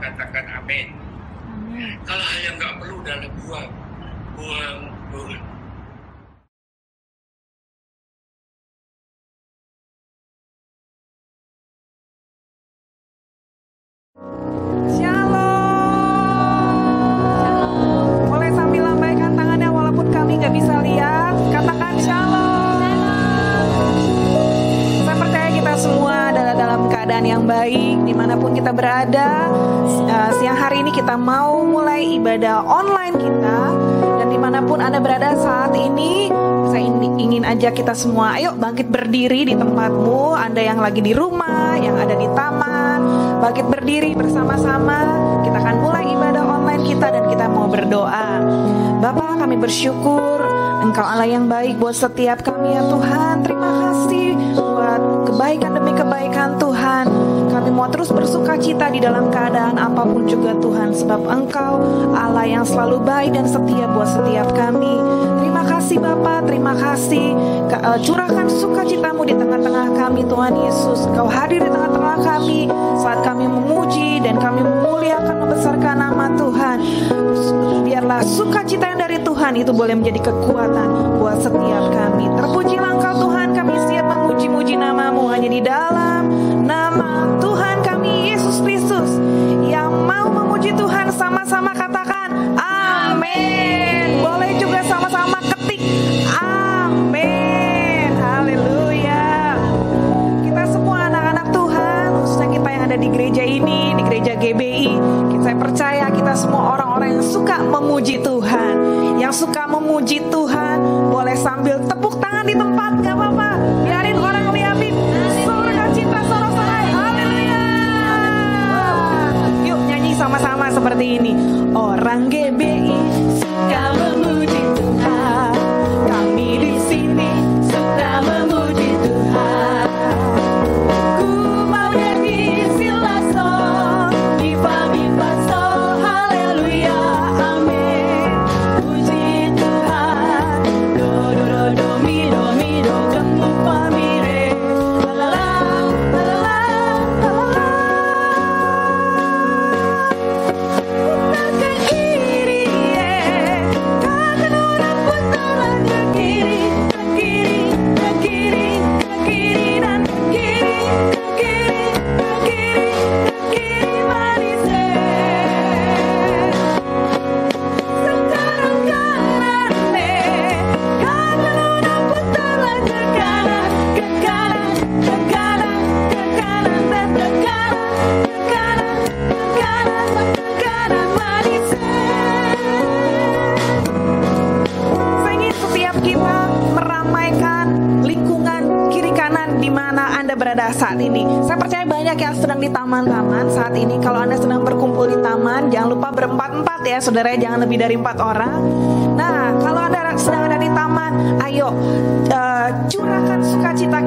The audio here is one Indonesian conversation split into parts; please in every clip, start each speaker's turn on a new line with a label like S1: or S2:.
S1: Katakan amin. Kalau hal yang nggak perlu dalam buang.
S2: Shalom. Boleh sambil lambaikan tangannya walaupun kami nggak bisa lihat. Katakan shalom. Saya percaya kita semua adalah dalam keadaan yang baik dimanapun kita berada. Siang hari ini kita mau mulai ibadah online kita. Dan dimanapun Anda berada saat ini, saya ingin ajak kita semua, ayo bangkit berdiri di tempatmu. Anda yang lagi di rumah, yang ada di taman, bangkit berdiri bersama-sama. Kita akan mulai ibadah online kita dan kita mau berdoa. Bapa, kami bersyukur Engkau Allah yang baik buat setiap kami ya Tuhan. Terima kasih buat kebaikan demi kebaikan Tuhan. Kami mau terus bersuka cita di dalam keadaan apapun juga Tuhan. Sebab Engkau Allah yang selalu baik dan setia buat setiap kami. Terima kasih Bapa, terima kasih. Curahkan sukacitamu di tengah-tengah kami Tuhan Yesus. Kau hadir di tengah-tengah kami saat kami memuji dan kami memuliakan membesarkan nama Tuhan. Biarlah sukacita yang dari Tuhan itu boleh menjadi kekuatan buat setiap kami. Terpujilah Engkau Tuhan, kami siap memuji-muji nama-Mu hanya di dalam nama Tuhan kami Yesus Kristus. Yang mau memuji Tuhan sama-sama katakan amin. Boleh juga sama-sama ketik amin. Haleluya. Kita semua anak-anak Tuhan, khususnya kita yang ada di gereja ini, di gereja GBI, saya percaya kita semua orang-orang yang suka memuji Tuhan. Yang suka memuji Tuhan boleh sambil tepuk tangan di tempat, gak apa-apa. Biarin orang liatin surga cinta sorak-sorai. Haleluya. Yuk nyanyi sama-sama seperti ini. Orang GBI suka memuji Tuhan. Kami di sini suka memuji Tuhan. Ku mau jadi silaso, diva so, haleluya, amin. Puji Tuhan, do do do do mi do gemu pamire, la la la la la la la. Putar ke kiri, kanan orang putar ke kiri, ke kiri, ke kiri, ke kiri dan ke kiri, ke kiri, ke kiri, ke kiri manisnya. Sekarang kanan deh, kanan udah putar lagi ke kanan, ke kanan, ke kanan, ke kanan dan ke kanan, ke kanan, ke kanan, ke kanan manisnya. Saya ingin setiap kita meramaikan lingkungan kiri kanan di mana Anda berada saat ini. Saya percaya banyak yang sedang di taman-taman saat ini. Kalau Anda sedang berkumpul di taman, jangan lupa berempat-empat ya saudara, jangan lebih dari 4 orang. Nah, kalau Anda sedang ada di taman, ayo curahkan sukacita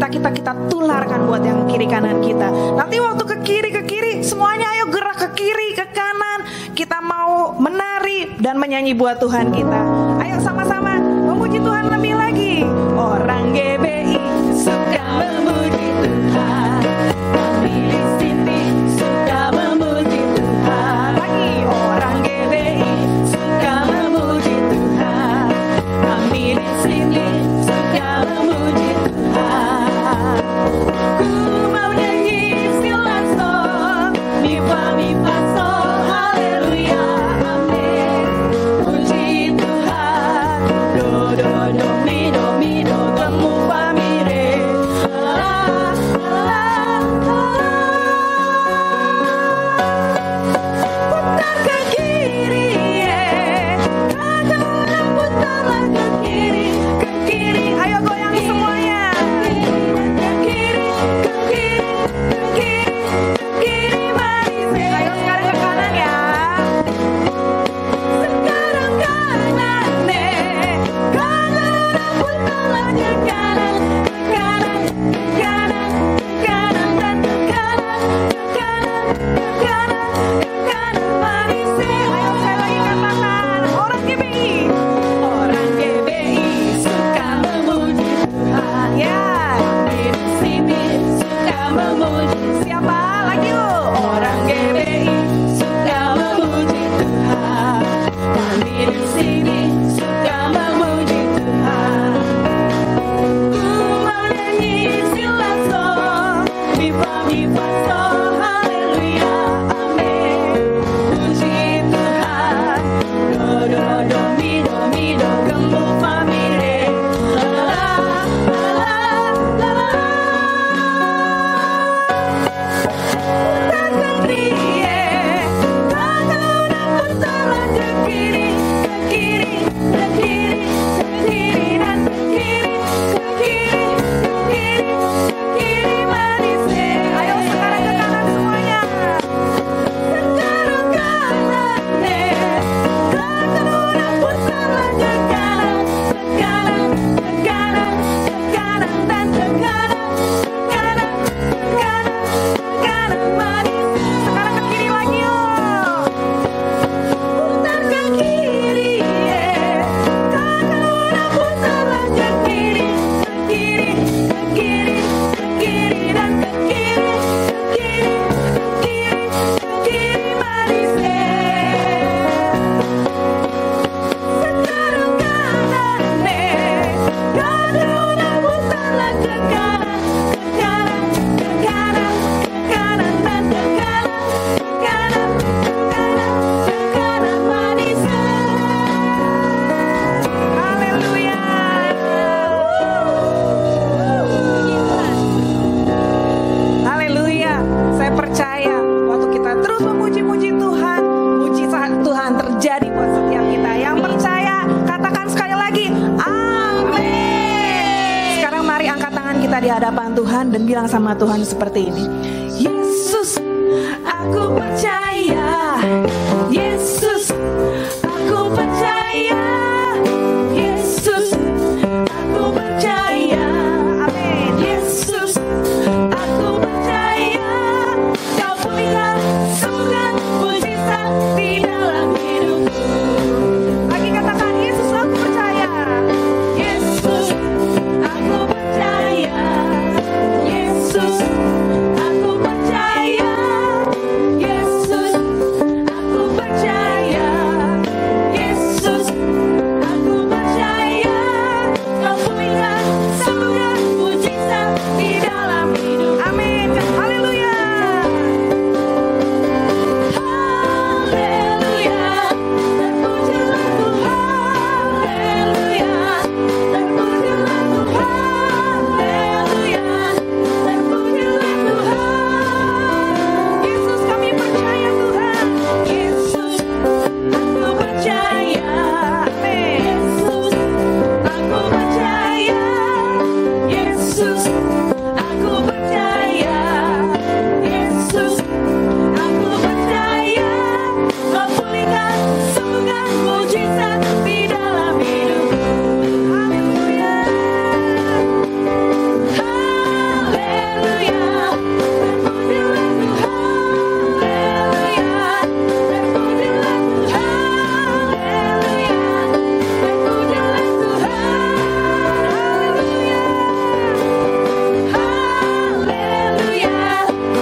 S2: kita, kita tularkan buat yang kiri kanan kita. Nanti waktu ke kiri, semuanya ayo gerak ke kiri, ke kanan. Kita mau menari dan menyanyi buat Tuhan kita. Ayo sama-sama memuji Tuhan lebih lagi. Orang GBI suka memuji Tuhan. Kami di sini suka memuji Tuhan. Lagi orang GBI suka memuji Tuhan. Kami di sini suka memuji Tuhan. Ku mau nyanyi silaso, mi fa so, haleluya, amin. Puji Tuhan, do do do kita di hadapan Tuhan dan bilang sama Tuhan seperti ini. Yesus, aku percaya. Yesus, aku percaya. Yesus, aku percaya. Amin. Yesus, aku percaya. Kau pulihkan semua mujizat di dalam hidupku. Lagi katakan, Yesus, aku percaya. Yesus, aku percaya. Yesus, aku percaya. Yesus, aku percaya. Yesus, aku percaya. Kau pulihkan semua mujizat di dalam hidup. Amin. Haleluya. Haleluya. Terpujilah Tuhan. Haleluya. Terpujilah Tuhan. Haleluya. Terpujilah Tuhan. Yesus, kami percaya Tuhan. Yesus, aku percaya. Amin. Yesus, aku percaya. Yesus, aku percaya. Yesus, aku percaya. Kau pulihkan semua mujizat di dalam hidupku. Haleluya. Haleluya. Terpujilah Tuhan. Haleluya. Terpujilah Tuhan. Haleluya. Terpujilah Tuhan. Haleluya. Haleluya.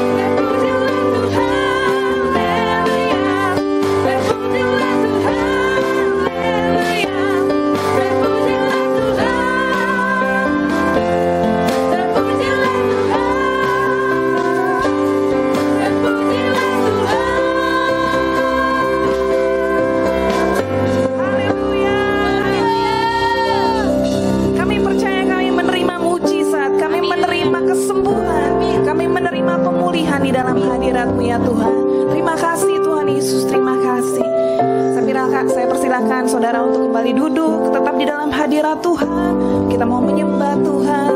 S2: Terpujilah Tuhan. Haleluya. Terpujilah Tuhan. Haleluya. Terpujilah Tuhan. Terpujilah Tuhan. Haleluya. Kami percaya kami menerima mujizat, kami menerima kesembuhan, kami menerima pemulihan di dalam hadirat-Mu ya Tuhan. Terima kasih Tuhan Yesus, terima kasih. Saya persilakan saudara untuk kembali duduk, tetap di dalam hadirat Tuhan. Kita mau menyembah Tuhan,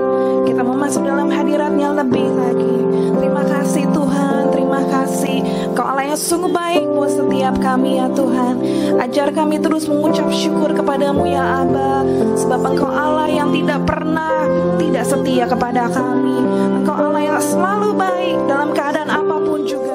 S2: kita mau masuk dalam hadirat-Nya lebih lagi. Terima kasih Tuhan, terima kasih. Kau Allah yang sungguh baik buat setiap kami ya Tuhan. Ajar kami terus mengucap syukur kepadamu ya Aba, sebab Engkau Allah yang tidak pernah tidak setia kepada kami. Engkau Allah yang selalu baik dalam keadaan apapun juga.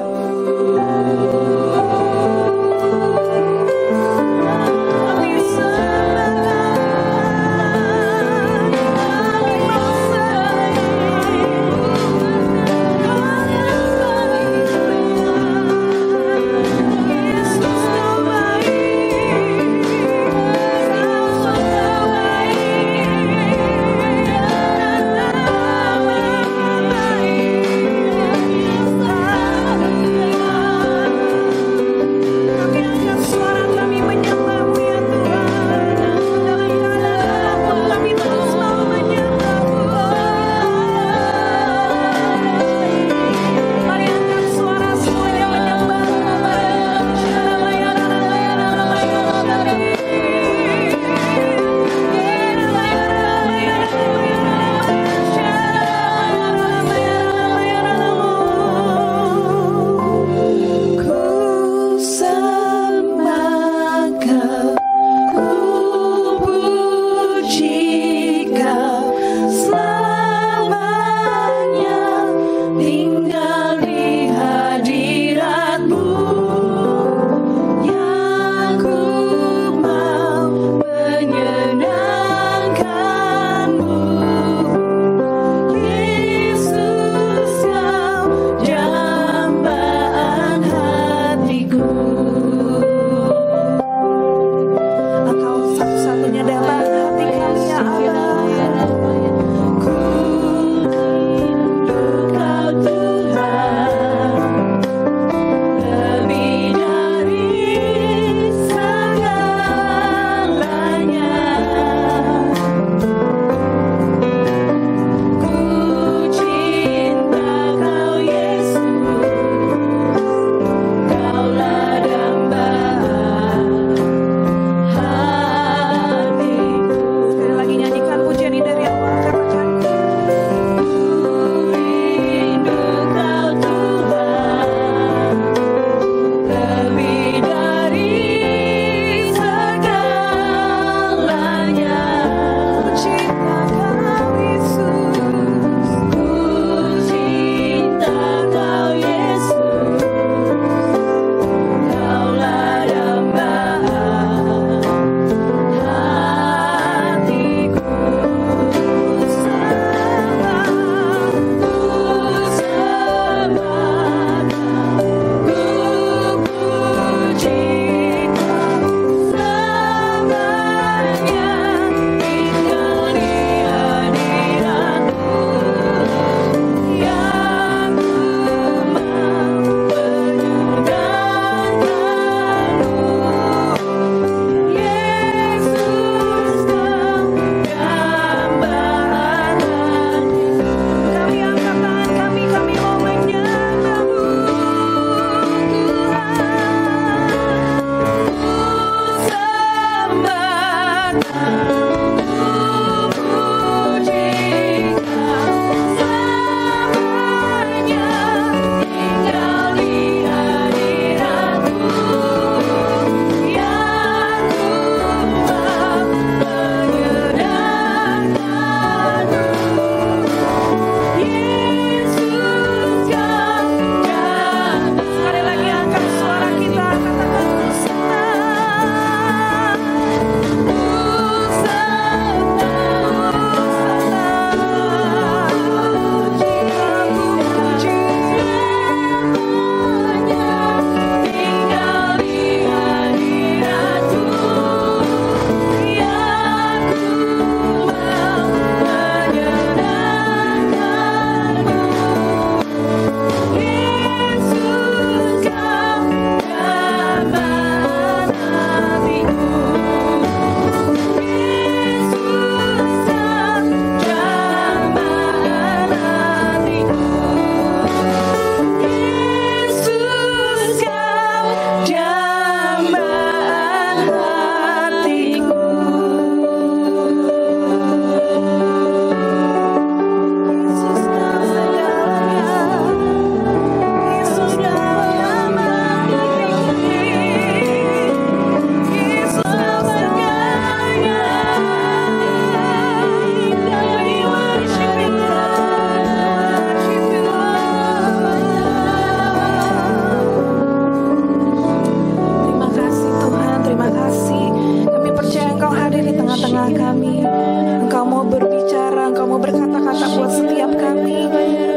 S2: berbicara, Engkau mau berkata-kata buat setiap kami.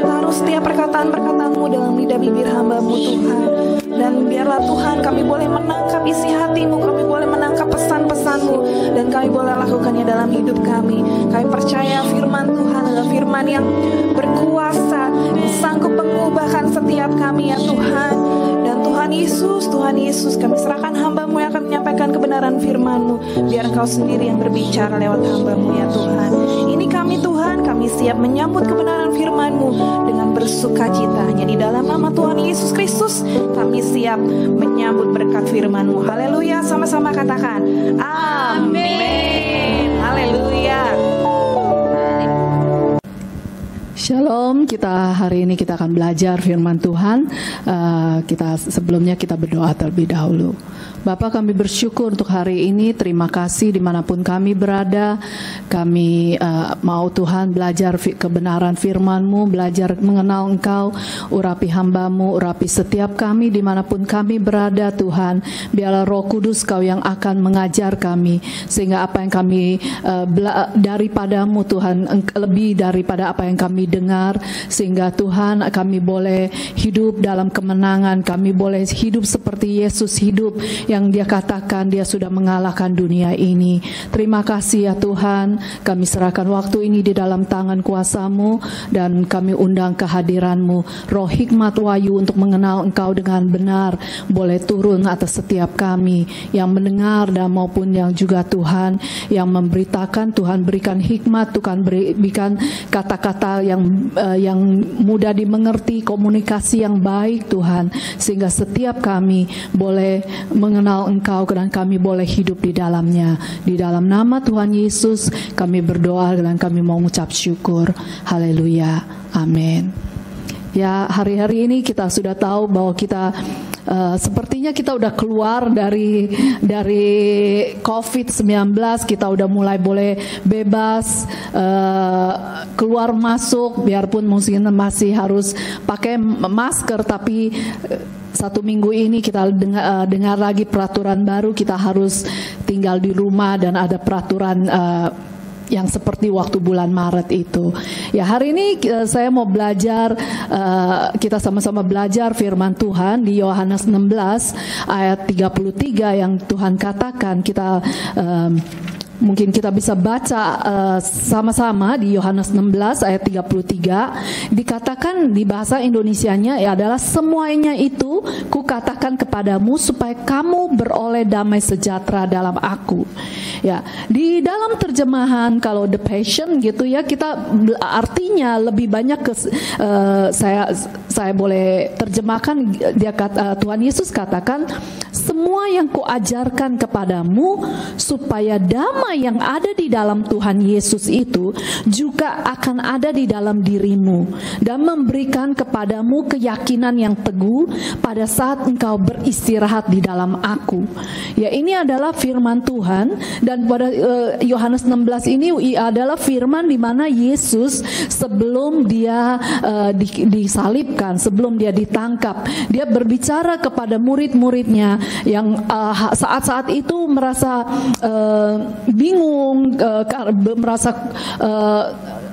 S2: Taruh setiap perkataan-perkataan-Mu dalam lidah bibir hamba-Mu Tuhan. Dan biarlah Tuhan kami boleh menangkap isi hati-Mu, kami boleh menangkap pesan-pesan-Mu, dan kami boleh lakukannya dalam hidup kami. Kami percaya firman Tuhan adalah firman yang berkuasa, yang sanggup mengubahkan setiap kami ya Tuhan. Dan Tuhan Yesus, kami serahkan hamba-Mu yang akan menyampaikan kebenaran firman-Mu. Biar Engkau sendiri yang berbicara lewat hamba-Mu ya Tuhan. Ini kami Tuhan, kami siap menyambut kebenaran firman-Mu dengan bersukacita. Hanya di dalam nama Tuhan Yesus Kristus kami siap menyambut berkat firman-Mu. Haleluya, sama-sama katakan amin. Haleluya.
S3: Shalom, hari ini kita akan belajar firman Tuhan. Sebelumnya kita berdoa terlebih dahulu. Bapa, kami bersyukur untuk hari ini. Terima kasih dimanapun kami berada. Kami mau Tuhan belajar kebenaran firman-Mu, belajar mengenal Engkau. Urapi hamba-Mu, urapi setiap kami dimanapun kami berada Tuhan. Biarlah Roh Kudus Kau yang akan mengajar kami, sehingga apa yang kami daripada-Mu Tuhan, lebih daripada apa yang kami dengar, sehingga Tuhan kami boleh hidup dalam kemenangan. Kami boleh hidup seperti Yesus hidup, yang Dia katakan Dia sudah mengalahkan dunia ini. Terima kasih ya Tuhan. Kami serahkan waktu ini di dalam tangan kuasa-Mu, dan kami undang kehadiran-Mu. Roh hikmat wahyu untuk mengenal Engkau dengan benar boleh turun atas setiap kami yang mendengar dan maupun yang juga Tuhan yang memberitakan. Tuhan berikan hikmat, Tuhan berikan kata-kata yang mudah dimengerti, komunikasi yang baik Tuhan, sehingga setiap kami boleh mengenal Engkau dan kami boleh hidup di dalamnya. Di dalam nama Tuhan Yesus kami berdoa dan kami mau mengucap syukur. Haleluya, amin. Ya, hari-hari ini kita sudah tahu bahwa kita sepertinya kita udah keluar dari COVID-19. Kita udah mulai boleh bebas keluar masuk, biarpun mungkin masih harus pakai masker, tapi 1 minggu ini kita dengar lagi peraturan baru, kita harus tinggal di rumah dan ada peraturan yang seperti waktu bulan Maret itu. Ya, hari ini saya mau belajar, kita sama-sama belajar firman Tuhan di Yohanes 16 ayat 33 yang Tuhan katakan. Mungkin kita bisa baca sama-sama di Yohanes 16 ayat 33. Dikatakan di bahasa Indonesianya adalah, semuanya itu kukatakan kepadamu supaya kamu beroleh damai sejahtera dalam aku. Ya, di dalam terjemahan kalau The Passion gitu ya, kita artinya lebih banyak saya boleh terjemahkan, Tuhan Yesus katakan, semua yang kuajarkan kepadamu supaya damai yang ada di dalam Tuhan Yesus itu juga akan ada di dalam dirimu dan memberikan kepadamu keyakinan yang teguh pada saat engkau beristirahat di dalam aku. Ya, ini adalah firman Tuhan, dan pada Yohanes 16 ini adalah firman di mana Yesus sebelum dia disalibkan, sebelum dia ditangkap, dia berbicara kepada murid-muridnya yang saat-saat itu merasa bingung, merasa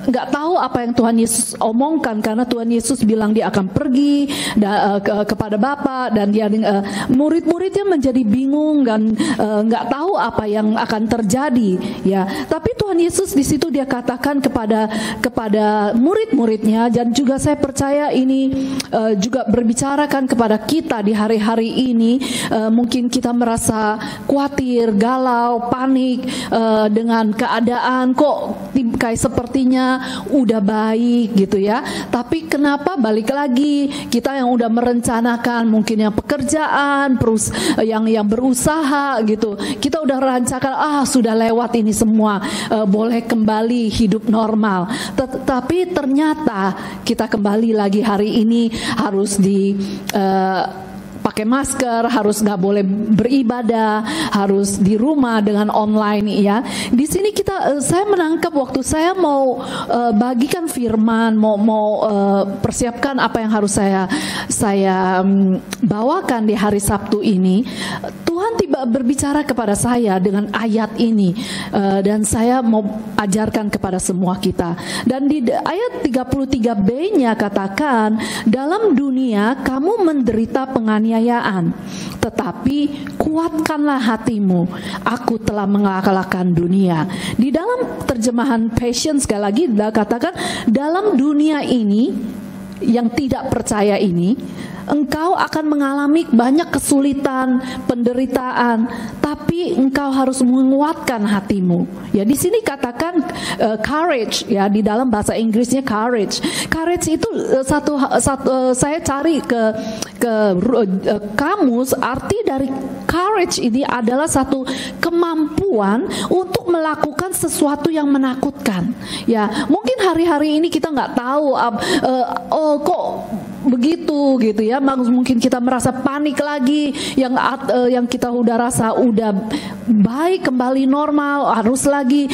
S3: nggak tahu apa yang Tuhan Yesus omongkan, karena Tuhan Yesus bilang dia akan pergi kepada Bapa, dan dia murid-muridnya menjadi bingung dan nggak tahu apa yang akan terjadi. Ya, tapi Tuhan Yesus di situ dia katakan kepada murid-muridnya, dan juga saya percaya ini juga berbicarakan kepada kita di hari-hari ini. Mungkin kita merasa khawatir, galau, panik dengan keadaan, kok kayak sepertinya udah baik gitu ya, tapi kenapa balik lagi kita yang udah merencanakan, mungkin yang pekerjaan, yang berusaha gitu, kita udah rencanakan, sudah lewat ini semua, boleh kembali hidup normal, tetapi ternyata kita kembali lagi hari ini harus pakai masker, harus nggak boleh beribadah, harus di rumah dengan online ya. Di sini saya menangkap waktu saya mau bagikan firman, mau persiapkan apa yang harus saya bawakan di hari Sabtu ini. Tuhan Tuhan tiba berbicara kepada saya dengan ayat ini, dan saya mau ajarkan kepada semua kita. Dan di ayat 33b-nya katakan, dalam dunia kamu menderita penganiayaan, tetapi kuatkanlah hatimu, aku telah mengalahkan dunia. Di dalam terjemahan Passion sekali lagi katakan, dalam dunia ini yang tidak percaya ini, engkau akan mengalami banyak kesulitan, penderitaan, tapi engkau harus menguatkan hatimu. Ya, di sini katakan courage, ya, di dalam bahasa Inggrisnya courage. Courage itu saya cari ke kamus, arti dari courage ini adalah satu kemampuan untuk melakukan sesuatu yang menakutkan. Ya, mungkin hari-hari ini kita nggak tahu, kok begitu gitu ya, mungkin kita merasa panik lagi, yang kita udah rasa udah baik kembali normal, harus lagi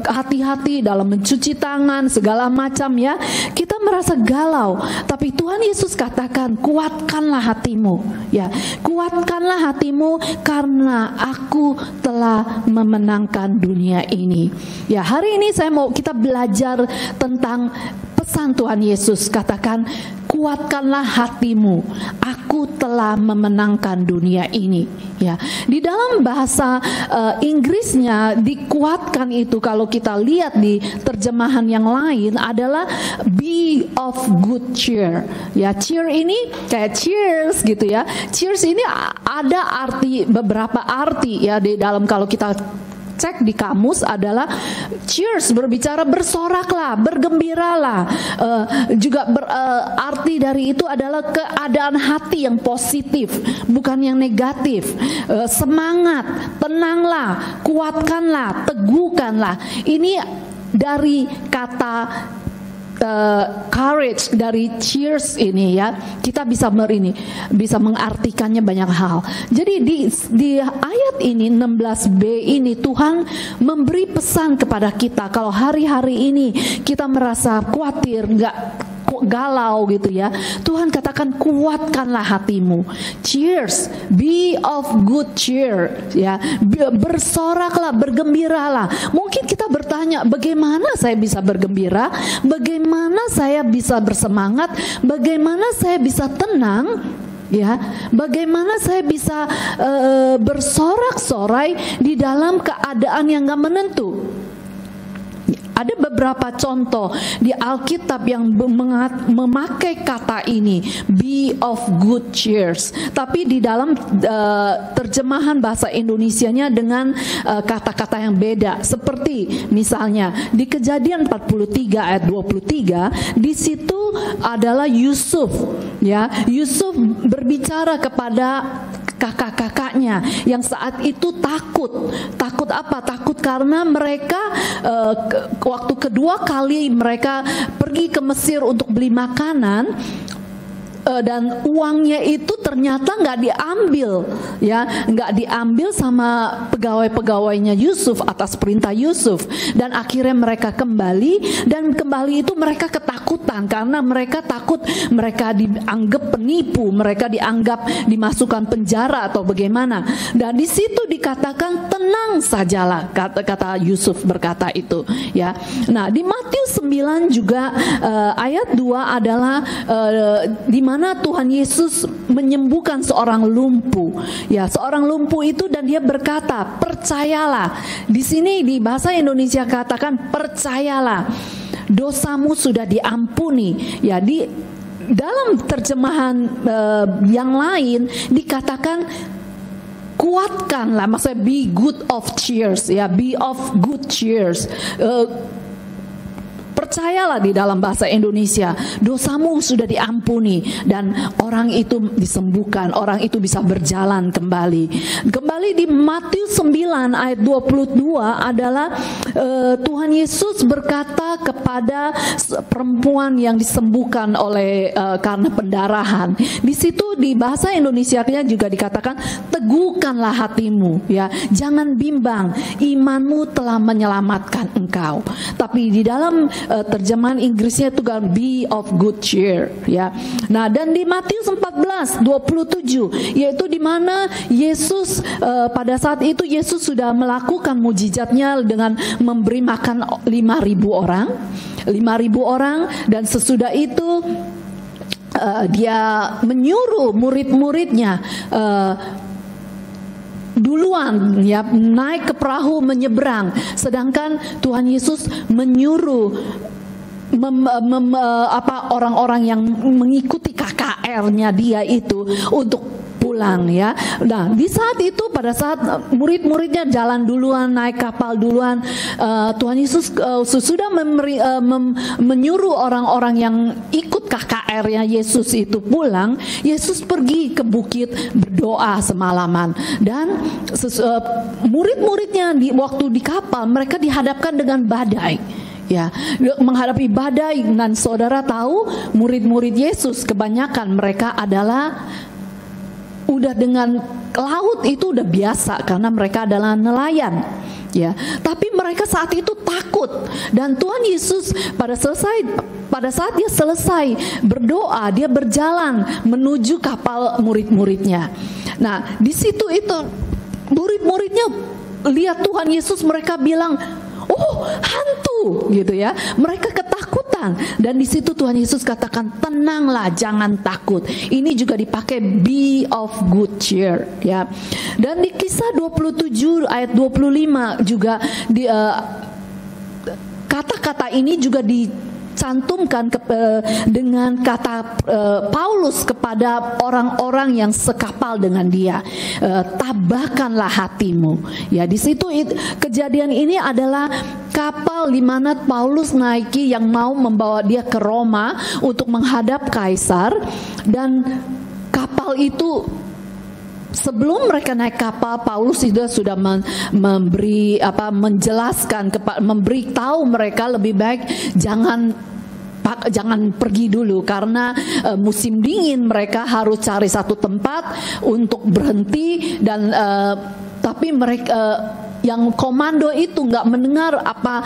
S3: hati-hati dalam mencuci tangan segala macam ya, kita merasa galau. Tapi Tuhan Yesus katakan, kuatkanlah hatimu, ya, kuatkanlah hatimu karena aku telah memenangkan dunia ini. Ya, hari ini saya mau kita belajar tentang pesan Tuhan Yesus, katakan, kuatkanlah hatimu, aku telah memenangkan dunia ini. Ya, di dalam bahasa Inggrisnya dikuatkan itu, kalau kita lihat di terjemahan yang lain adalah be of good cheer. Ya, cheer ini kayak cheers gitu ya. Cheers ini ada beberapa arti ya di dalam, kalau kita cek di kamus adalah cheers, berbicara bersoraklah, bergembiralah. Juga arti dari itu adalah keadaan hati yang positif, bukan yang negatif. Semangat, tenanglah, kuatkanlah, teguhkanlah. Ini dari kata courage dari cheers ini ya, kita bisa mengartikannya banyak hal. Jadi di ayat ini 16b ini Tuhan memberi pesan kepada kita, kalau hari-hari ini kita merasa khawatir, galau gitu ya, Tuhan katakan kuatkanlah hatimu. Cheers, be of good cheer ya, bersoraklah, bergembiralah. Mungkin kita bertanya, bagaimana saya bisa bergembira? Bagaimana saya bisa bersemangat? Bagaimana saya bisa tenang? Ya, bagaimana saya bisa bersorak-sorai di dalam keadaan yang gak menentu? Ada beberapa contoh di Alkitab yang memakai kata ini, be of good cheers. Tapi di dalam terjemahan bahasa Indonesianya dengan kata-kata yang beda. Seperti misalnya di Kejadian 43 ayat 23, di situ adalah Yusuf. Ya, Yusuf berbicara kepada kakak-kakaknya yang saat itu takut. Takut apa? Takut karena mereka waktu kedua kali mereka pergi ke Mesir untuk beli makanan, dan uangnya itu ternyata nggak diambil, ya, nggak diambil sama pegawai-pegawainya Yusuf atas perintah Yusuf, dan akhirnya mereka kembali, dan kembali itu mereka ketakutan karena mereka takut mereka dianggap penipu, mereka dianggap dimasukkan penjara atau bagaimana. Dan di situ dikatakan tenang sajalah, kata Yusuf berkata itu, ya. Nah, di Matius 9 juga ayat 2 adalah di mana Tuhan Yesus menyembuhkan seorang lumpuh. Ya, seorang lumpuh itu, dan dia berkata, percayalah. Di sini di bahasa Indonesia katakan percayalah, dosamu sudah diampuni. Ya, di dalam terjemahan yang lain dikatakan kuatkanlah, maksudnya be good of cheers, ya, be of good cheers. Percayalah di dalam bahasa Indonesia, dosamu sudah diampuni, dan orang itu disembuhkan, orang itu bisa berjalan kembali. Kembali di Matius 9 ayat 22 adalah Tuhan Yesus berkata kepada perempuan yang disembuhkan oleh karena pendarahan. Di situ di bahasa Indonesianya juga dikatakan teguhkanlah hatimu, ya, jangan bimbang, imanmu telah menyelamatkan engkau. Tapi di dalam terjemahan Inggrisnya itu kan be of good cheer, ya. Nah, dan di Matius 14:27 yaitu di mana Yesus pada saat itu Yesus sudah melakukan mujizatnya dengan memberi makan 5.000 orang dan sesudah itu dia menyuruh murid-muridnya duluan ya naik ke perahu menyeberang, sedangkan Tuhan Yesus menyuruh orang-orang yang mengikuti KKR-nya dia itu untuk pulang ya. Nah, di saat itu pada saat murid-muridnya jalan duluan, naik kapal duluan, Tuhan Yesus sudah menyuruh orang-orang yang ikut KKR-nya Yesus itu pulang. Yesus pergi ke bukit berdoa semalaman dan murid-muridnya waktu di kapal mereka dihadapkan dengan badai. Ya, menghadapi badai, dan saudara tahu murid-murid Yesus kebanyakan mereka adalah udah dengan laut itu udah biasa karena mereka adalah nelayan. Ya, tapi mereka saat itu takut dan Tuhan Yesus pada saat dia selesai berdoa, dia berjalan menuju kapal murid-muridnya. Nah, di situ itu murid-muridnya lihat Tuhan Yesus, mereka bilang, "Oh, hantu," gitu ya. Mereka ketakutan dan di situ Tuhan Yesus katakan, "Tenanglah, jangan takut." Ini juga dipakai be of good cheer ya. Dan di Kisah 27 ayat 25 juga kata-kata ini juga dicantumkan dengan kata Paulus kepada orang-orang yang sekapal dengan dia, tabahkanlah hatimu. Ya, di situ kejadian ini adalah kapal di mana Paulus naiki yang mau membawa dia ke Roma untuk menghadap Kaisar, dan kapal itu sebelum mereka naik kapal, Paulus sudah memberitahu mereka lebih baik jangan pergi dulu karena musim dingin, mereka harus cari satu tempat untuk berhenti dan tapi mereka yang komando itu nggak mendengar apa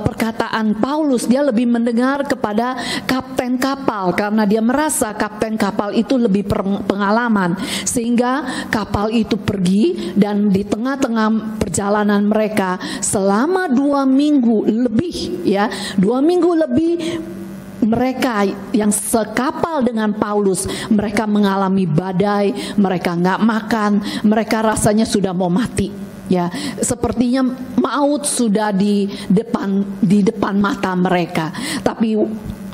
S3: perkataan Paulus. Dia lebih mendengar kepada kapten kapal karena dia merasa kapten kapal itu lebih pengalaman, sehingga kapal itu pergi. Dan di tengah-tengah perjalanan mereka selama 2 minggu lebih, ya 2 minggu lebih, mereka yang sekapal dengan Paulus, mereka mengalami badai, mereka nggak makan, mereka rasanya sudah mau mati. Ya, sepertinya maut sudah di depan mata mereka. Tapi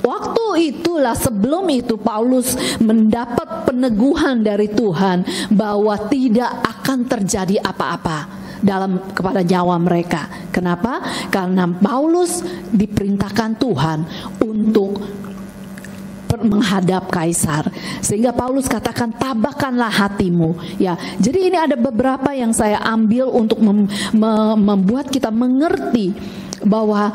S3: waktu itulah, sebelum itu Paulus mendapat peneguhan dari Tuhan bahwa tidak akan terjadi apa-apa kepada nyawa mereka. Kenapa? Karena Paulus diperintahkan Tuhan untuk menghadap Kaisar, sehingga Paulus katakan tabahkanlah hatimu. Ya, jadi ini ada beberapa yang saya ambil untuk membuat kita mengerti bahwa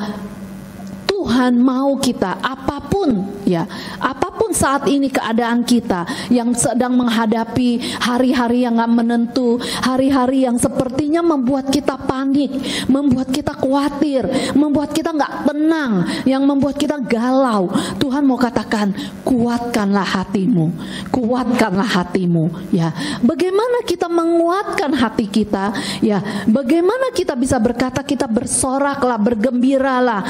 S3: Tuhan mau kita apapun, ya apapun saat ini keadaan kita yang sedang menghadapi hari-hari yang gak menentu, hari-hari yang sepertinya membuat kita panik, membuat kita khawatir, membuat kita gak tenang, yang membuat kita galau. Tuhan mau katakan, kuatkanlah hatimu, kuatkanlah hatimu. Ya, bagaimana kita menguatkan hati kita? Ya, bagaimana kita bisa berkata, kita bersoraklah, bergembiralah,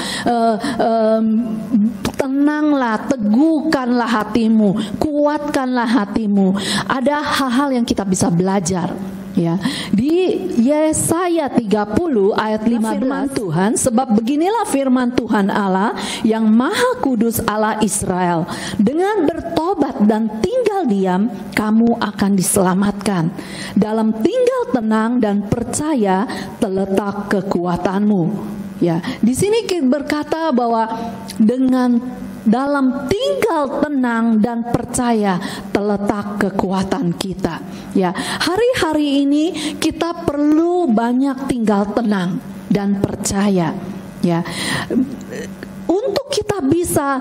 S3: tenanglah, teguhkanlah hatimu, kuatkanlah hatimu. Ada hal-hal yang kita bisa belajar. Ya, di Yesaya 30 ayat 15 Tuhan, sebab beginilah firman Tuhan Allah yang Maha Kudus, Allah Israel, dengan bertobat dan tinggal diam kamu akan diselamatkan. Dalam tinggal tenang dan percaya terletak kekuatanmu. Ya, di sini berkata bahwa dalam tinggal tenang dan percaya terletak kekuatan kita. Ya, hari-hari ini kita perlu banyak tinggal tenang dan percaya. Ya, untuk kita bisa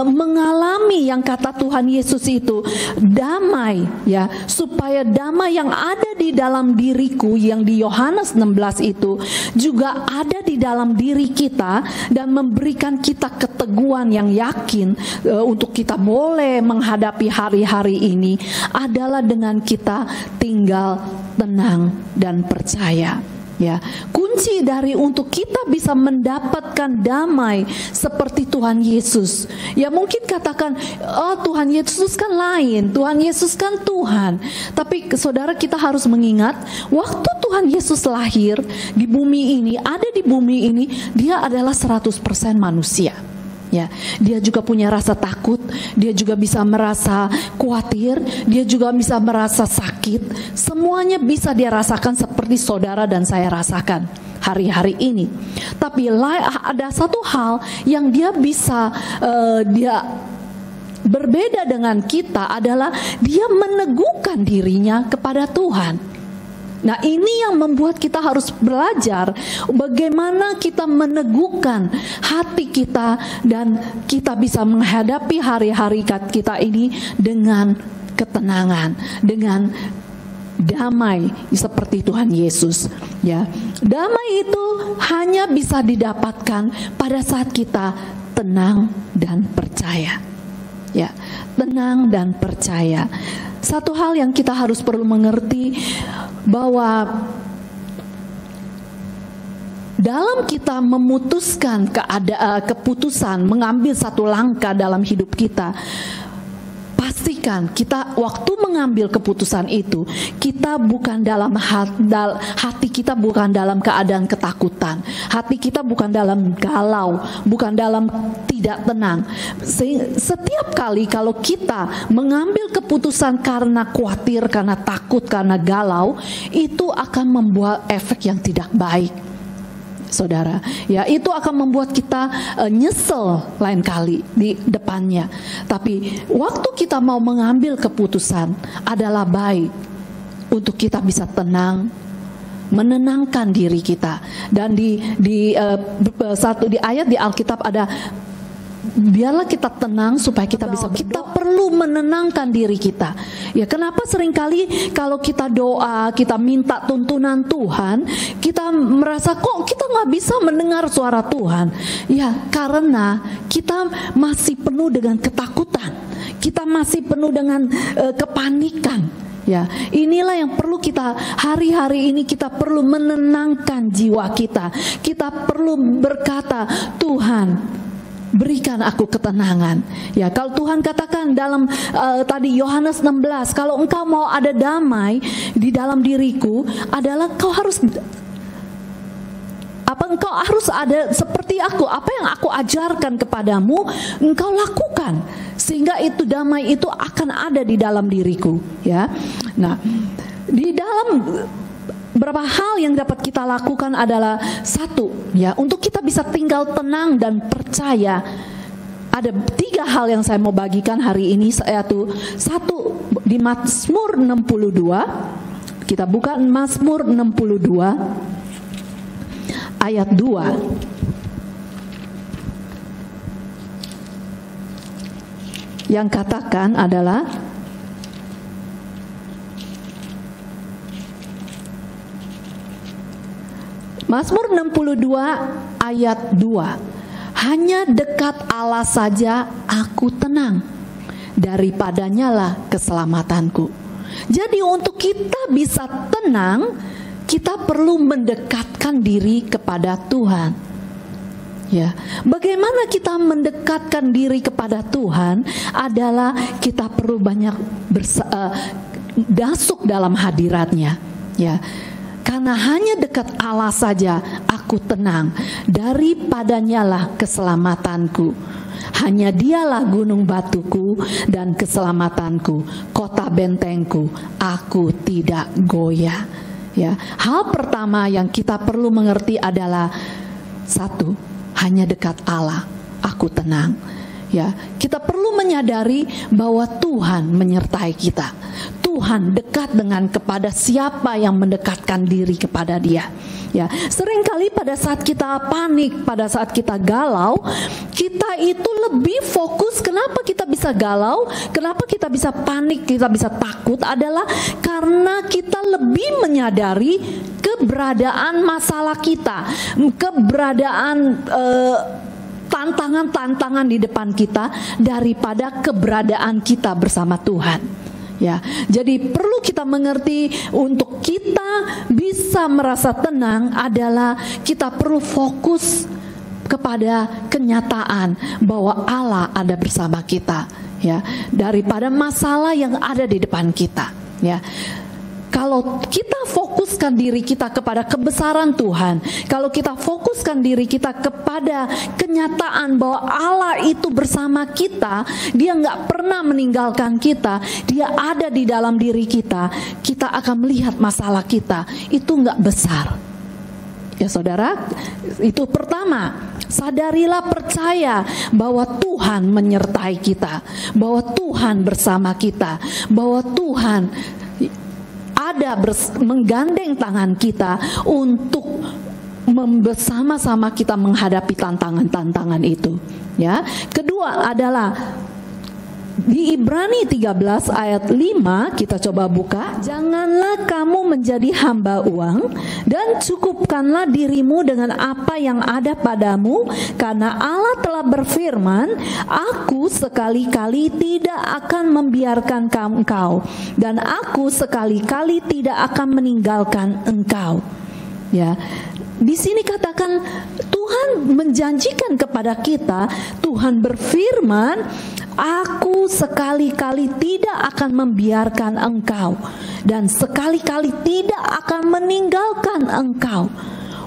S3: mengalami yang kata Tuhan Yesus itu damai, ya, supaya damai yang ada di dalam diriku yang di Yohanes 16 itu juga ada di dalam diri kita dan memberikan kita keteguhan yang yakin untuk kita boleh menghadapi hari-hari ini adalah dengan kita tinggal tenang dan percaya. Ya, kunci dari untuk kita bisa mendapatkan damai seperti Tuhan Yesus. Ya, mungkin katakan, oh Tuhan Yesus kan lain, Tuhan Yesus kan Tuhan. Tapi saudara, kita harus mengingat, waktu Tuhan Yesus lahir di bumi ini, ada di bumi ini, dia adalah 100% manusia. Ya, dia juga punya rasa takut, dia juga bisa merasa khawatir, dia juga bisa merasa sakit. Semuanya bisa dia rasakan seperti saudara dan saya rasakan hari-hari ini. Tapi ada satu hal yang dia bisa dia berbeda dengan kita adalah dia meneguhkan dirinya kepada Tuhan. Nah, ini yang membuat kita harus belajar bagaimana kita meneguhkan hati kita dan kita bisa menghadapi hari-hari kita ini dengan ketenangan, dengan damai seperti Tuhan Yesus. Ya, damai itu hanya bisa didapatkan pada saat kita tenang dan percaya. Ya, tenang dan percaya. Satu hal yang kita harus perlu mengerti bahwa dalam kita memutuskan keputusan mengambil satu langkah dalam hidup kita, pastikan kita waktu mengambil keputusan itu kita bukan dalam hati kita bukan dalam keadaan ketakutan, hati kita bukan dalam galau, bukan dalam tidak tenang. Setiap kali kalau kita mengambil keputusan karena khawatir, karena takut, karena galau, itu akan membuat efek yang tidak baik, saudara. Ya, itu akan membuat kita nyesel lain kali di depannya. Tapi waktu kita mau mengambil keputusan adalah baik untuk kita bisa tenang, menenangkan diri kita. Dan di ayat di Alkitab ada, biarlah kita tenang supaya kita bisa, kita perlu menenangkan diri kita. Ya, kenapa seringkali kalau kita doa, kita minta tuntunan Tuhan, kita merasa kok kita nggak bisa mendengar suara Tuhan. Ya, karena kita masih penuh dengan ketakutan, kita masih penuh dengan kepanikan. Ya, inilah yang perlu kita hari-hari ini, kita perlu menenangkan jiwa kita. Kita perlu berkata, Tuhan, berikan aku ketenangan. Ya, kalau Tuhan katakan dalam tadi Yohanes 16, kalau engkau mau ada damai di dalam diriku, adalah engkau harus ada seperti aku. Apa yang aku ajarkan kepadamu, engkau lakukan, sehingga itu damai itu akan ada di dalam diriku. Ya, nah, di dalam beberapa hal yang dapat kita lakukan adalah satu, ya, untuk kita bisa tinggal tenang dan percaya. Ada 3 hal yang saya mau bagikan hari ini, yaitu satu di Mazmur 62. Kita buka Mazmur 62 ayat 2. Yang katakan adalah, Mazmur 62 ayat 2. Hanya dekat Allah saja aku tenang, daripadanya lah keselamatanku. Jadi untuk kita bisa tenang, kita perlu mendekatkan diri kepada Tuhan. Ya, bagaimana kita mendekatkan diri kepada Tuhan adalah kita perlu banyak masuk dalam hadiratnya. Ya, karena hanya dekat Allah saja aku tenang, daripadanya lah keselamatanku. Hanya dialah gunung batuku dan keselamatanku, kota bentengku, aku tidak goyah. Ya, hal pertama yang kita perlu mengerti adalah satu, hanya dekat Allah aku tenang. Ya, kita perlu menyadari bahwa Tuhan menyertai kita. Tuhan dekat dengan kepada siapa yang mendekatkan diri kepada Dia. Ya, seringkali pada saat kita panik, pada saat kita galau, kita itu lebih fokus. Kenapa kita bisa galau? Kenapa kita bisa panik? Kita bisa takut adalah karena kita lebih menyadari keberadaan masalah kita, keberadaan tantangan-tantangan di depan kita daripada keberadaan kita bersama Tuhan. Ya, jadi perlu kita mengerti untuk kita bisa merasa tenang adalah kita perlu fokus kepada kenyataan bahwa Allah ada bersama kita, ya, daripada masalah yang ada di depan kita, ya. Kalau kita fokuskan diri kita kepada kebesaran Tuhan, kalau kita fokuskan diri kita kepada kenyataan bahwa Allah itu bersama kita, Dia nggak pernah meninggalkan kita, Dia ada di dalam diri kita, kita akan melihat masalah kita itu nggak besar. Ya saudara, itu pertama. Sadarilah, percaya bahwa Tuhan menyertai kita, bahwa Tuhan bersama kita, bahwa Tuhan ada menggandeng tangan kita untuk bersama-sama kita menghadapi tantangan-tantangan itu. Ya, kedua adalah di Ibrani 13 ayat 5, kita coba buka. Janganlah kamu menjadi hamba uang, dan cukupkanlah dirimu dengan apa yang ada padamu, karena Allah telah berfirman, Aku sekali-kali tidak akan membiarkan engkau, dan Aku sekali-kali tidak akan meninggalkan engkau. Ya, di sini katakan Tuhan menjanjikan kepada kita, Tuhan berfirman, Aku sekali-kali tidak akan membiarkan engkau, dan sekali-kali tidak akan meninggalkan engkau.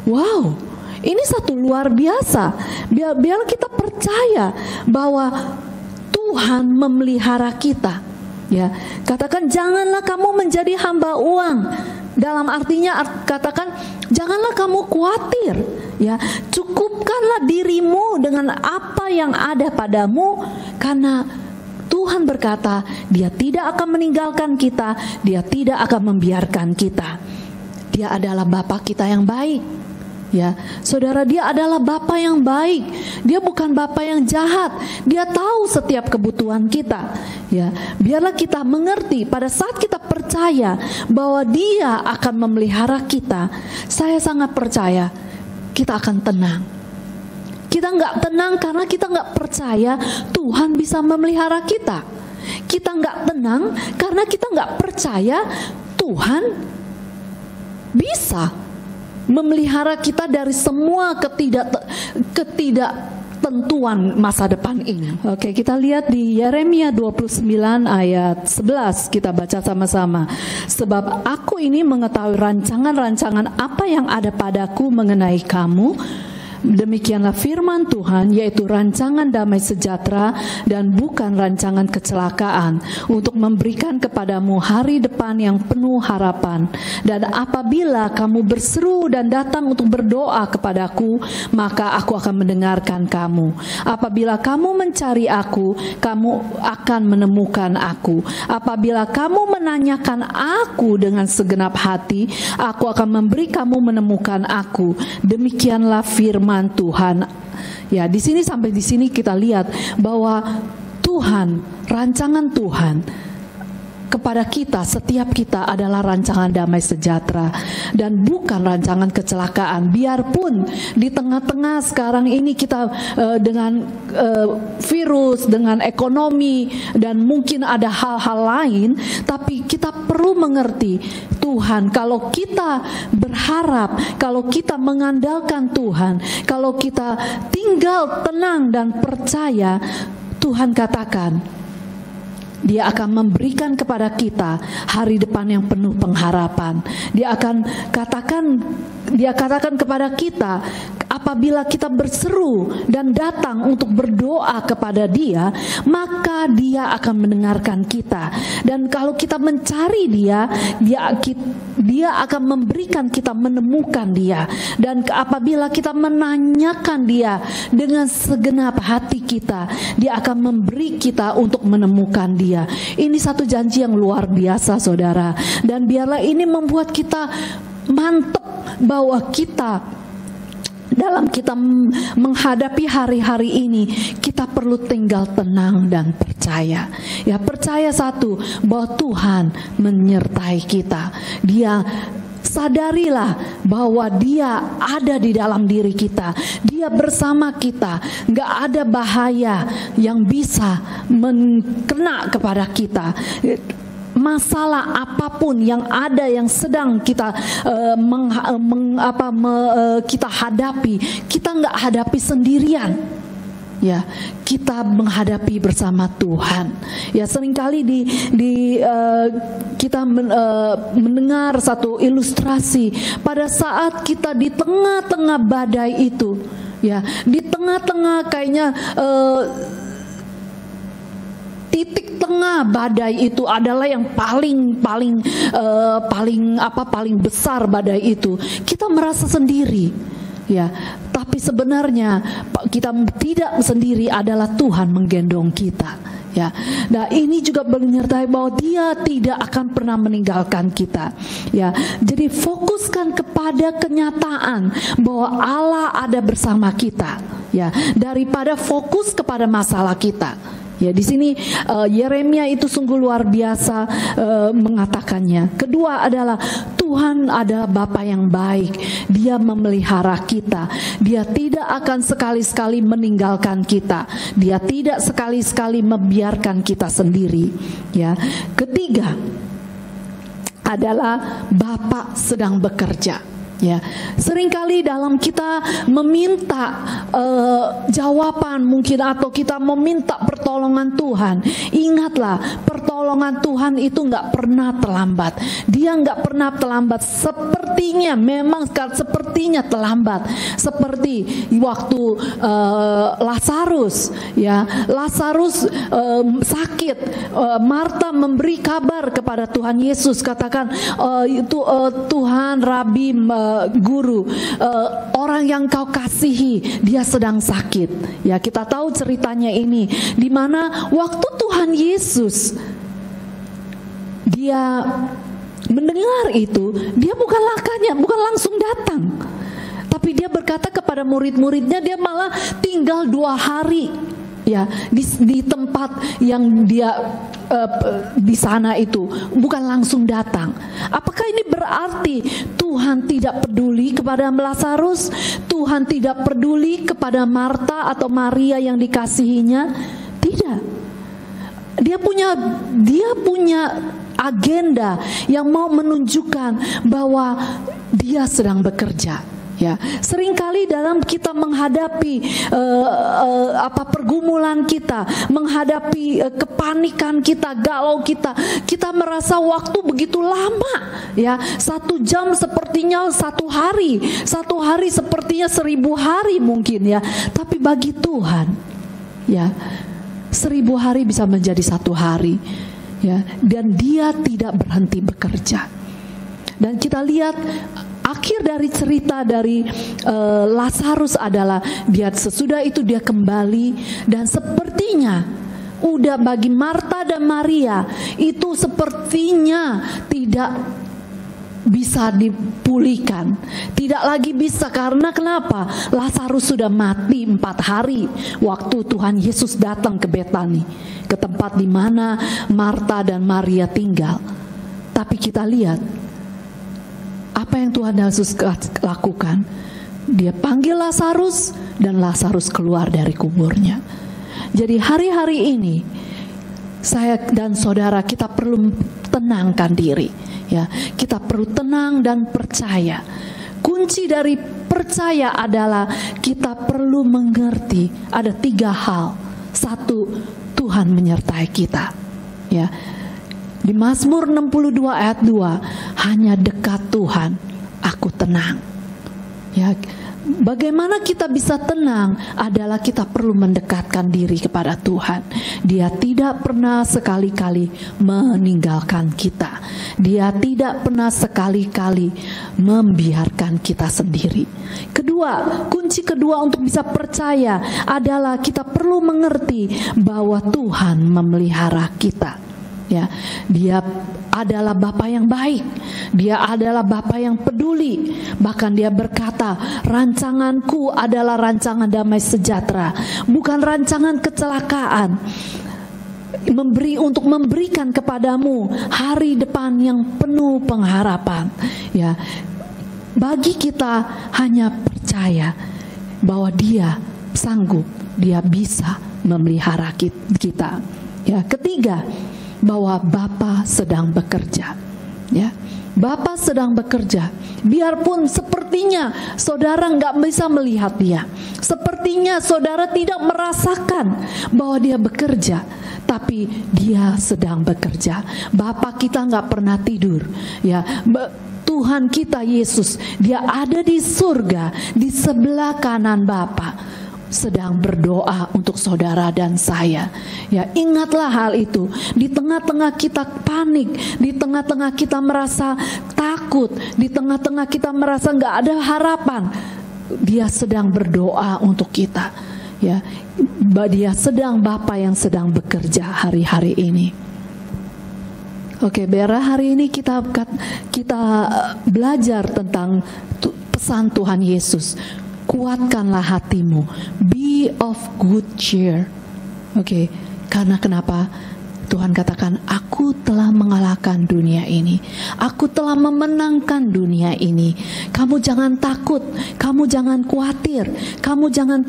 S3: Wow, ini satu luar biasa. Biar kita percaya bahwa Tuhan memelihara kita. Ya, katakan janganlah kamu menjadi hamba uang. Dalam artinya katakan janganlah kamu khawatir, ya, cukupkanlah dirimu dengan apa yang ada padamu, karena Tuhan berkata Dia tidak akan meninggalkan kita, Dia tidak akan membiarkan kita. Dia adalah Bapa kita yang baik. Ya, saudara, Dia adalah Bapa yang baik. Dia bukan Bapa yang jahat. Dia tahu setiap kebutuhan kita. Ya, biarlah kita mengerti pada saat kita percaya bahwa Dia akan memelihara kita. Saya sangat percaya kita akan tenang. Kita nggak tenang karena kita nggak percaya Tuhan bisa memelihara kita. Kita nggak tenang karena kita nggak percaya Tuhan bisa memelihara kita dari semua ketidaktentuan masa depan ini. Oke, kita lihat di Yeremia 29 ayat 11, kita baca sama-sama. Sebab aku ini mengetahui rancangan-rancangan apa yang ada padaku mengenai kamu, demikianlah firman Tuhan, yaitu rancangan damai sejahtera dan bukan rancangan kecelakaan, untuk memberikan kepadamu hari depan yang penuh harapan. Dan apabila kamu berseru dan datang untuk berdoa kepadaku, maka aku akan mendengarkan kamu. Apabila kamu mencari aku, kamu akan menemukan aku. Apabila kamu menanyakan aku dengan segenap hati, aku akan memberi kamu menemukan aku. Demikianlah firman Tuhan. Ya, di sini sampai di sini kita lihat bahwa Tuhan, rancangan Tuhan kepada kita, setiap kita adalah rancangan damai sejahtera dan bukan rancangan kecelakaan. Biarpun di tengah-tengah sekarang ini kita dengan virus, dengan ekonomi, dan mungkin ada hal-hal lain, tapi kita perlu mengerti Tuhan, kalau kita berharap, kalau kita mengandalkan Tuhan, kalau kita tinggal tenang dan percaya, Tuhan katakan Dia akan memberikan kepada kita hari depan yang penuh pengharapan. Dia katakan kepada kita, apabila kita berseru dan datang untuk berdoa kepada Dia, maka Dia akan mendengarkan kita. Dan kalau kita mencari Dia akan memberikan kita menemukan Dia. Dan apabila kita menanyakan Dia dengan segenap hati kita, Dia akan memberi kita untuk menemukan Dia. Ini satu janji yang luar biasa, saudara. Dan biarlah ini membuat kita mantap bahwa dalam kita menghadapi hari-hari ini, kita perlu tinggal tenang dan percaya. Ya, percaya satu, bahwa Tuhan menyertai kita. Sadarilah bahwa Dia ada di dalam diri kita. Dia bersama kita. Gak ada bahaya yang bisa kena kepada kita. Masalah apapun yang ada, yang sedang kita kita hadapi, kita nggak hadapi sendirian. Ya, kita menghadapi bersama Tuhan. Ya, seringkali kita mendengar satu ilustrasi pada saat kita di tengah-tengah badai itu, ya, di tengah-tengah kayaknya titik tengah badai itu adalah yang paling besar badai itu. Kita merasa sendiri, ya. Tapi sebenarnya kita tidak sendiri, adalah Tuhan menggendong kita, ya. Nah, ini juga menyertai bahwa Dia tidak akan pernah meninggalkan kita, ya. Jadi fokuskan kepada kenyataan bahwa Allah ada bersama kita, ya, daripada fokus kepada masalah kita. Ya, di sini Yeremia itu sungguh luar biasa mengatakannya. Kedua adalah Tuhan adalah Bapa yang baik. Dia memelihara kita. Dia tidak akan sekali-sekali meninggalkan kita. Dia tidak sekali-sekali membiarkan kita sendiri. Ya. Ketiga adalah Bapa sedang bekerja. Ya, seringkali dalam kita meminta jawaban mungkin, atau kita meminta pertolongan Tuhan, ingatlah pertolongan Tuhan itu nggak pernah terlambat. Dia nggak pernah terlambat. Sepertinya terlambat. Seperti waktu Lazarus, ya, Lazarus sakit. Marta memberi kabar kepada Tuhan Yesus, katakan Tuhan, Rabi, Guru, orang yang kau kasihi dia sedang sakit. Ya, kita tahu ceritanya ini, di mana waktu Tuhan Yesus dia mendengar itu, dia bukan langsung datang, tapi dia berkata kepada murid-muridnya, dia malah tinggal 2 hari. Ya, di tempat yang dia di sana itu, bukan langsung datang. Apakah ini berarti Tuhan tidak peduli kepada Lazarus? Tuhan tidak peduli kepada Marta atau Maria yang dikasihinya? Tidak. Dia punya agenda yang mau menunjukkan bahwa Dia sedang bekerja. Ya, seringkali dalam kita menghadapi pergumulan kita, menghadapi kepanikan kita, galau kita merasa waktu begitu lama. Ya, 1 jam sepertinya 1 hari, 1 hari sepertinya 1000 hari mungkin, ya. Tapi bagi Tuhan, ya, 1000 hari bisa menjadi 1 hari, ya. Dan Dia tidak berhenti bekerja. Dan kita lihat akhir dari cerita dari Lazarus adalah sesudah itu dia kembali, dan sepertinya udah bagi Marta dan Maria itu sepertinya tidak bisa dipulihkan, tidak lagi bisa. Karena kenapa? Lazarus sudah mati 4 hari waktu Tuhan Yesus datang ke Betani, ke tempat di mana Marta dan Maria tinggal. Tapi kita lihat apa yang Tuhan Yesus lakukan. Dia panggil Lazarus, dan Lazarus keluar dari kuburnya. Jadi hari-hari ini saya dan saudara, kita perlu tenangkan diri, ya. Kita perlu tenang dan percaya. Kunci dari percaya adalah kita perlu mengerti ada 3 hal. 1, Tuhan menyertai kita, ya. Di Mazmur 62 ayat 2, hanya dekat Tuhan aku tenang. Ya, bagaimana kita bisa tenang adalah kita perlu mendekatkan diri kepada Tuhan. Dia tidak pernah sekali-kali meninggalkan kita. Dia tidak pernah sekali-kali membiarkan kita sendiri. Kunci kedua untuk bisa percaya adalah kita perlu mengerti bahwa Tuhan memelihara kita. Ya, Dia adalah Bapa yang baik. Dia adalah Bapa yang peduli. Bahkan Dia berkata, rancanganku adalah rancangan damai sejahtera, bukan rancangan kecelakaan. Untuk memberikan kepadamu hari depan yang penuh pengharapan. Ya, bagi kita hanya percaya bahwa Dia sanggup, Dia bisa memelihara kita. Ya, ketiga, bahwa Bapa sedang bekerja. Ya, Bapa sedang bekerja. Biarpun sepertinya saudara nggak bisa melihat Dia, sepertinya saudara tidak merasakan bahwa Dia bekerja, tapi Dia sedang bekerja. Bapa kita nggak pernah tidur. Ya, Tuhan kita Yesus, Dia ada di surga, di sebelah kanan Bapa, sedang berdoa untuk saudara dan saya. Ya, ingatlah hal itu. Di tengah-tengah kita panik, di tengah-tengah kita merasa takut, di tengah-tengah kita merasa nggak ada harapan, Dia sedang berdoa untuk kita. Ya, Dia sedang Bapa yang sedang bekerja hari-hari ini. Oke, biar hari ini kita belajar tentang pesan Tuhan Yesus. Kuatkanlah hatimu, be of good cheer. Oke, karena kenapa? Tuhan katakan, aku telah mengalahkan dunia ini. Aku telah memenangkan dunia ini. Kamu jangan takut, kamu jangan khawatir, kamu jangan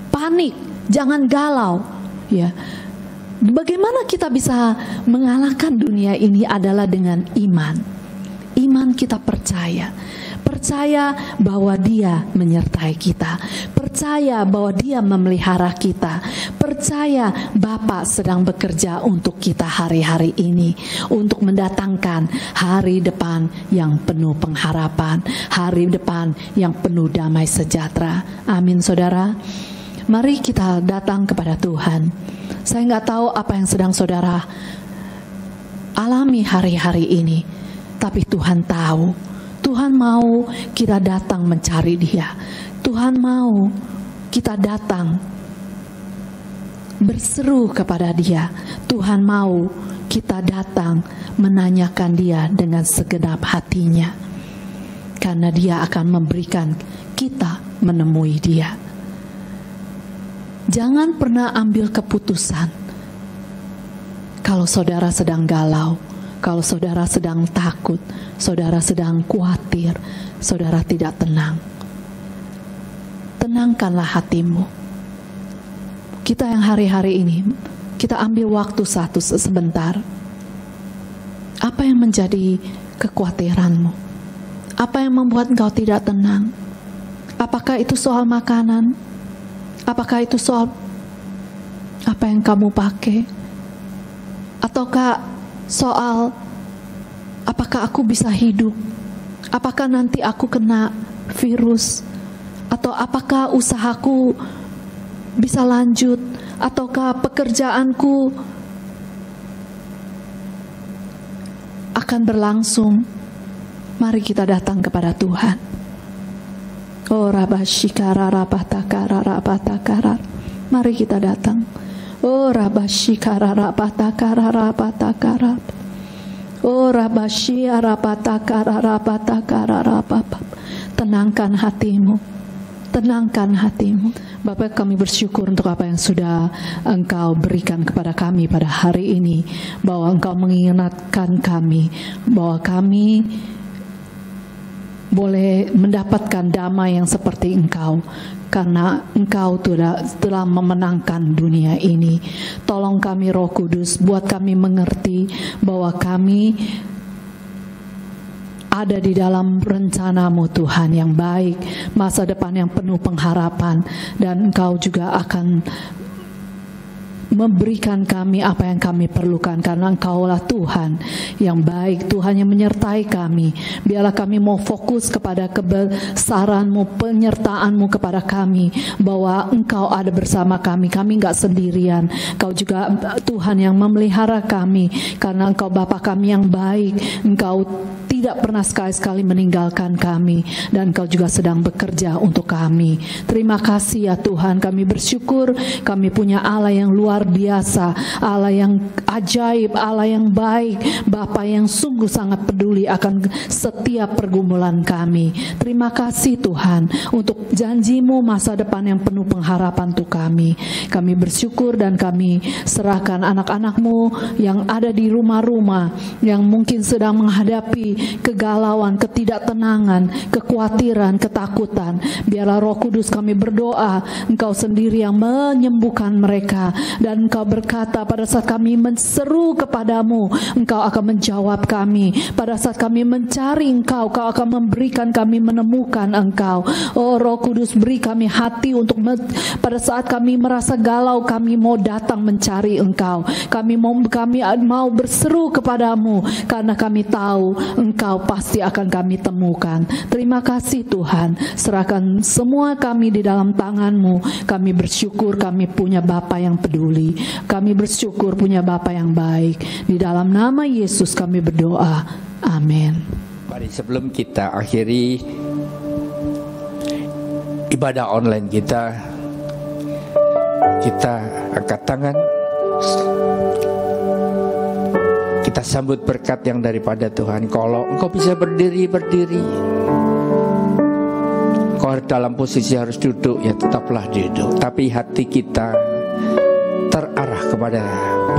S3: panik, jangan galau. Ya, bagaimana kita bisa mengalahkan dunia ini adalah dengan iman. Iman kita percaya bahwa Dia menyertai kita, percaya bahwa Dia memelihara kita, percaya Bapa sedang bekerja untuk kita hari-hari ini, untuk mendatangkan hari depan yang penuh pengharapan, hari depan yang penuh damai sejahtera. Amin, saudara. Mari kita datang kepada Tuhan. Saya nggak tahu apa yang sedang saudara alami hari-hari ini, tapi Tuhan tahu. Tuhan mau kita datang mencari Dia. Tuhan mau kita datang berseru kepada Dia. Tuhan mau kita datang menanyakan Dia dengan segenap hatinya. Karena Dia akan memberikan kita menemui Dia. Jangan pernah ambil keputusan kalau saudara sedang galau, kalau saudara sedang takut, saudara sedang khawatir, saudara tidak tenang. Tenangkanlah hatimu. Kita yang hari-hari ini, kita ambil waktu sebentar. Apa yang menjadi kekhawatiranmu? Apa yang membuat engkau tidak tenang? Apakah itu soal makanan? Apakah itu soal apa yang kamu pakai? Ataukah soal apakah aku bisa hidup? Apakah nanti aku kena virus? Atau apakah usahaku bisa lanjut? Ataukah pekerjaanku akan berlangsung? Mari kita datang kepada Tuhan. Oh rabashikara rapatakara rapatakara. Mari kita datang. Oh rabashikara rapatakara rapatakara. Oh rabashia rapatakara rapatakara rapapa. Tenangkan hatimu. Tenangkan hatimu. Bapak, kami bersyukur untuk apa yang sudah Engkau berikan kepada kami pada hari ini, bahwa Engkau mengingatkan kami bahwa kami boleh mendapatkan damai yang seperti Engkau, karena Engkau telah memenangkan dunia ini. Tolong kami Roh Kudus, buat kami mengerti bahwa kami ada di dalam rencana-Mu Tuhan yang baik, masa depan yang penuh pengharapan, dan Engkau juga akan memberikan kami apa yang kami perlukan, karena Engkaulah Tuhan yang baik, Tuhan yang menyertai kami. Biarlah kami mau fokus kepada kebesaran-Mu, penyertaan-Mu kepada kami, bahwa Engkau ada bersama kami, kami enggak sendirian. Engkau juga Tuhan yang memelihara kami, karena Engkau Bapa kami yang baik. Engkau tidak tidak pernah sekali-sekali meninggalkan kami, dan Engkau juga sedang bekerja untuk kami. Terima kasih ya Tuhan, kami bersyukur kami punya Allah yang luar biasa, Allah yang ajaib, Allah yang baik, Bapa yang sungguh sangat peduli akan setiap pergumulan kami. Terima kasih Tuhan untuk janji-Mu masa depan yang penuh pengharapan untuk kami. Kami bersyukur dan kami serahkan anak-anak-Mu yang ada di rumah-rumah, yang mungkin sedang menghadapi kegalauan, ketidaktenangan, kekhawatiran, ketakutan. Biarlah Roh Kudus, kami berdoa, Engkau sendiri yang menyembuhkan mereka, dan Engkau berkata pada saat kami menseru kepadamu, Engkau akan menjawab kami. Pada saat kami mencari Engkau, Engkau akan memberikan kami menemukan Engkau. Oh Roh Kudus, beri kami hati untuk pada saat kami merasa galau, kami mau datang mencari Engkau. Kami mau berseru kepadamu, karena kami tahu Engkau pasti akan kami temukan. Terima kasih Tuhan, serahkan semua kami di dalam tangan-Mu. Kami bersyukur kami punya Bapa yang peduli, kami bersyukur punya Bapa yang baik. Di dalam nama Yesus kami berdoa, amin.
S4: Mari sebelum kita akhiri ibadah online kita angkat tangan, kita sambut berkat yang daripada Tuhan. Kalau engkau bisa berdiri. Kau dalam posisi harus duduk, ya tetaplah duduk. Tapi hati kita terarah kepada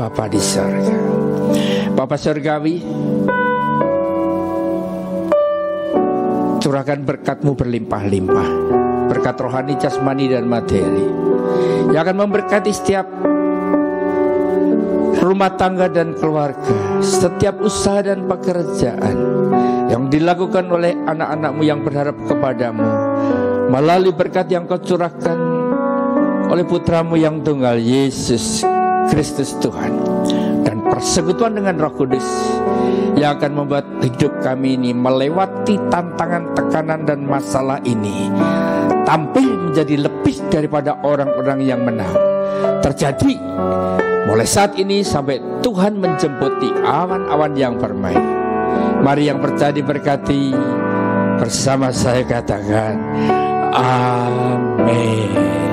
S4: Bapa di surga. Bapa surgawi, curahkan berkat-Mu berlimpah-limpah, berkat rohani, jasmani, dan materi, yang akan memberkati setiap rumah tangga dan keluarga, setiap usaha dan pekerjaan yang dilakukan oleh anak-anak-Mu yang berharap kepadamu, melalui berkat yang Kau curahkan oleh Putra-Mu yang tunggal, Yesus Kristus Tuhan, dan persekutuan dengan Roh Kudus yang akan membuat hidup kami ini melewati tantangan, tekanan, dan masalah ini, tampil menjadi lebih daripada orang-orang yang menang. Terjadi mulai saat ini sampai Tuhan menjemputi awan-awan yang permai. Mari yang percaya diberkati, bersama saya katakan amin.